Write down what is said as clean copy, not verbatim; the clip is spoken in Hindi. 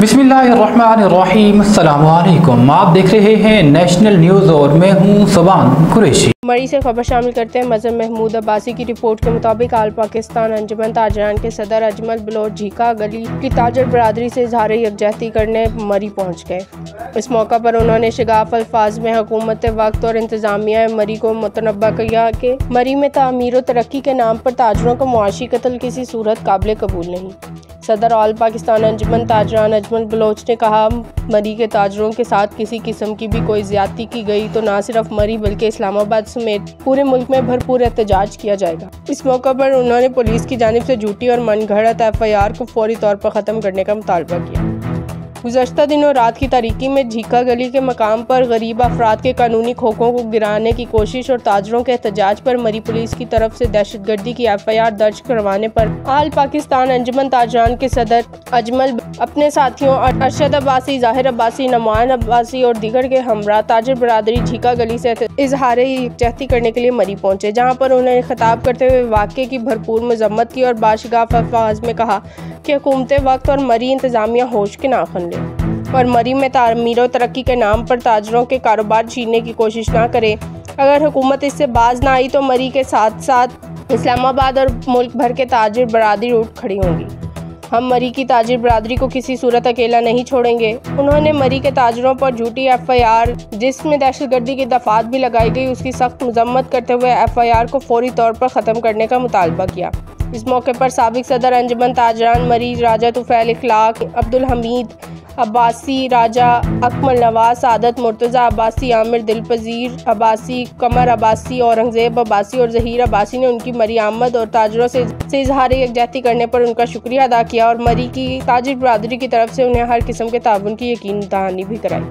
बिस्मिल्लाहिर्रहमानिर्रहीम। अस्सलामु अलैकुम। आप देख रहे हैं नेशनल न्यूज़ और मैं हूं सुबान कुरैशी। मरी से खबर शामिल करते हैं। मजहब महमूद अब्बासी की रिपोर्ट के मुताबिक आल पाकिस्तान अंजुमन ताजरान के सदर अजमल बलोच झीका गली की ताजर बरादरी से इजहार यकजहती करने मरी पहुँच गए। इस मौका पर उन्होंने शगाफ अल्फाज में हुकूमत वक्त और इंतजामिया मरी को मुतनब्बा किया कि मरी में तामीर व तरक्की के नाम पर ताजरों का मुआशी कत्ल किसी सूरत काबिल कबूल नहीं। सदर आल पाकिस्तान अंजुमन ताजरान अजमल बलोच ने कहा, मरी के ताजरों के साथ किसी किस्म की भी कोई ज्यादती की गई तो न सिर्फ मरी बल्कि इस्लामाबाद समेत पूरे मुल्क में भरपूर एहतजाज किया जाएगा। इस मौका पर उन्होंने पुलिस की जानिब से झूठी और मनगढ़ंत FIR को फौरी तौर पर ख़त्म करने का मुतालबा किया। गुज़श्ता दिनों रात की तारीकी में झीका गली के मकाम पर गरीब अफराद के कानूनी खोखों को गिराने की कोशिश और ताजरों के एहतजाज पर मरी पुलिस की तरफ से दहशतगर्दी की FIR दर्ज करवाने पर आल पाकिस्तान अंजुमन ताजरान के सदर अजमल अपने साथियों अरशद अब्बासी, ज़ाहिर अब्बासी, नमान अब्बासी और दीगर के हमरा ताजर बरादरी झीका गली से इजहार यकजहती करने के लिए मरी पहुंचे, जहां पर उन्होंने खिताब करते हुए वाक़े की भरपूर मजम्मत की और बाशगाफ अल्फाज में कहा कि हुकूमत वक्त और मरी इंतजामिया होश के नाखन ले और मरी में तामीर और तरक्की के नाम पर ताजरों के कारोबार छीनने की कोशिश ना करे। अगर हुकूमत इससे बाज ना आई तो मरी के साथ साथ इस्लामाबाद और मुल्क भर के ताजिर बरादरी उठ खड़ी होंगी। हम मरी की ताजिर बरादरी को किसी सूरत अकेला नहीं छोड़ेंगे। उन्होंने मरी के ताजरों पर झूठी FIR जिसमें दहशतगर्दी की दफात भी लगाई गई उसकी सख्त मजम्मत करते हुए FIR को फौरी तौर पर ख़त्म करने का मुतालबा किया। इस मौके पर साबिक सदर अंजुमन ताजरान मरी राजा तुफैल इखलाक, अब्दुल हमीद अब्बासी, राजा अकमल नवाज, सादत मुर्तज़ा अब्बासी, आमिर दिलपजीर अब्बासी, कमर अब्बासी, औरंगजेब अब्बासी और जहीर अब्बासी ने उनकी मरी आमद और ताजरों से इजहार यकजहती करने पर उनका शुक्रिया अदा किया और मरी की ताजिर बरादरी की तरफ से उन्हें हर किस्म के ताउन की यकीन दहानी भी कराई।